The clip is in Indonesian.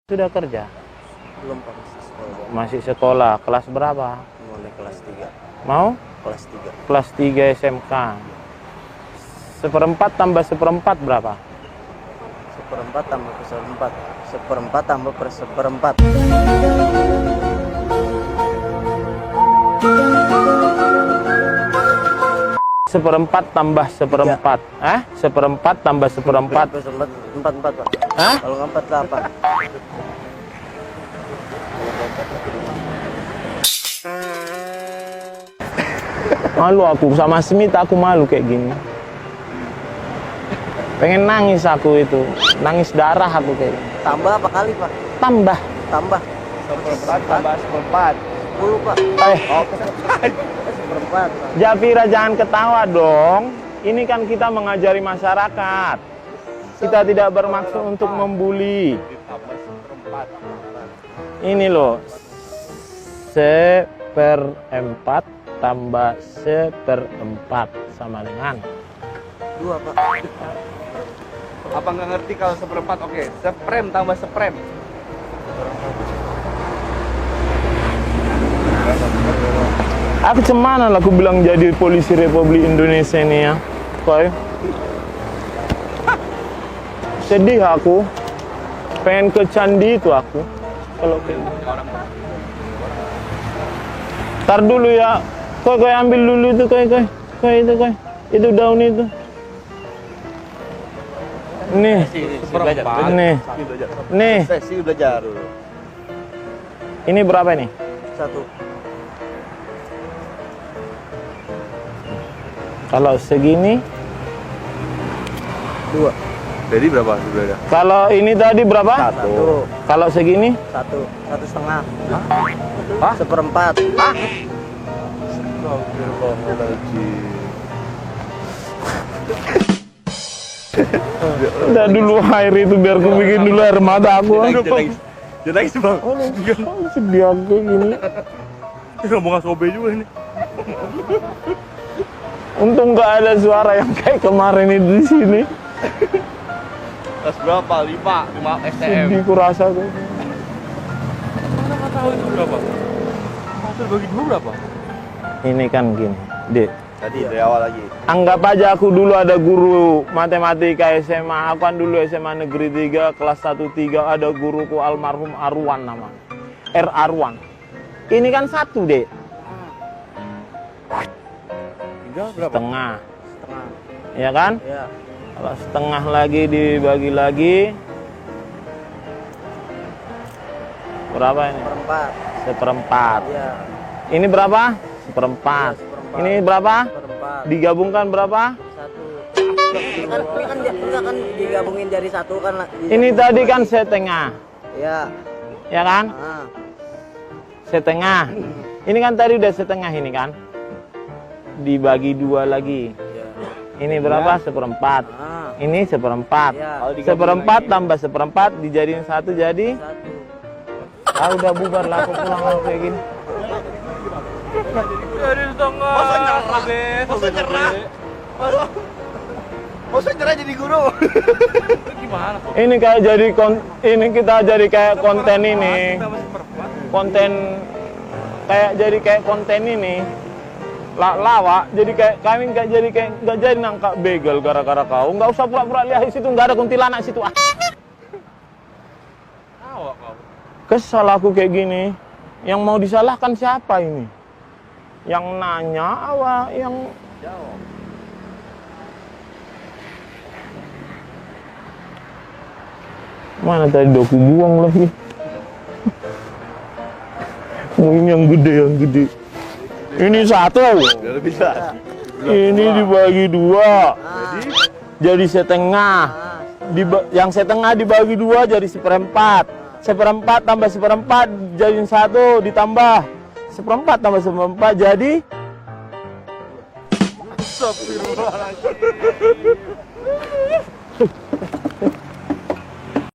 Sudah kerja? Belum Pak, masih sekolah. Masih sekolah. Kelas berapa? Mulai kelas 3. Mau? Kelas 3. Kelas 3 SMK. Seperempat tambah seperempat berapa? Seperempat tambah seperempat. Seperempat tambah seperempat. Seperempat tambah seperempat. Seperempat tambah seperempat. Empat, Pak. Hah? Kalau nggak 48. Malu aku sama Smith, aku malu kayak gini. Pengen nangis aku itu, nangis darah aku kayak gini. Tambah apa kali, Pak? Tambah. Tambah. Seperempat tambah seperempat. 10, Pak. Seperempat. Jafira, jangan ketawa dong. Ini kan kita mengajari masyarakat. Kita tidak bermaksud untuk membuli. Ditambah seperempat. Ini loh, seperempat tambah seperempat sama dengan 2, Pak. Apa nggak ngerti kalau seperempat? Oke, seprem tambah seprem. aku cemana lah aku bilang jadi polisi Republik Indonesia ini ya. Koi. Sedih aku. Pengen ke candi itu aku. Kalau kayak gitu. Ntar dulu ya. Koi ambil dulu itu koi. Koi itu koi. Itu daun itu. Nih. Seperempat. Nih. Sesi belajar dulu. Ini berapa nih? 1. Kalau segini. 2. Jadi berapa sebenarnya? Kalau ini tadi berapa? 1. Kalau segini? 1. 1,5. Hah? Seperempat. Udah dulu air itu biar aku bikin dulu air mata aku. Jangan nangis bang. Sedih aku gini. Nggak mau sobe juga ini. Untung nggak ada suara yang kayak kemarin itu di sini. Tas berapa? 5 STM. Sedih kurasa aku. Mana nggak tahu itu berapa? Pasal bagi 2 berapa? Ini kan gini, Dek. Tadi dari awal lagi. Anggap aja aku dulu ada guru matematika SMA. Aku kan dulu SMA Negeri 3 kelas 1-3 ada guruku almarhum Arwan nama. Arwan. Ini kan 1, Dek. 3 berapa? Setengah. Setengah. Ya kan? Ya. Kalau setengah lagi dibagi lagi. Berapa ini? Seperempat. Seperempat. Ya. Ini berapa? Seperempat. Iya, seperempat. Ini berapa? Seperempat. Digabungkan berapa? 1. Ini kan digabungin jadi 1 kan. Ini tadi kan setengah. Ya. Ya kan? Ah. Setengah. Ini kan tadi udah setengah ini kan? Dibagi 2 lagi. Ya. Ini berapa? Seperempat. Ah. Ini seperempat. Ya. Seperempat tambah seperempat dijadiin 1 jadi. 1. Udah bubar lah aku pulang kalau kayak gini. Jadi setengah. Masa nyerah? Masa nyerah? Masa nyerah jadi guru? Gimana kok? Ini kayak jadi ini kita jadi kayak konten ini. Konten kayak konten ini. Lawak jadi kayak kami nggak jadi nangkap begal gara-gara kau. Nggak usah pura-pura lihat situ, nggak ada kuntilanak situ. Awak kau. Kesal aku kayak gini. Yang mau disalahkan siapa ini? Yang nanya awak yang Jawab. mana tadi aku buang lagi. Ini yang gede. Ini 1. Biar bisa. Ini dibagi 2. Jadi setengah. Ah. Yang setengah dibagi 2 jadi seperempat. Seperempat tambah seperempat jadi 1 ditambah seperempat tambah seperempat jadi Astagfirullahaladzim.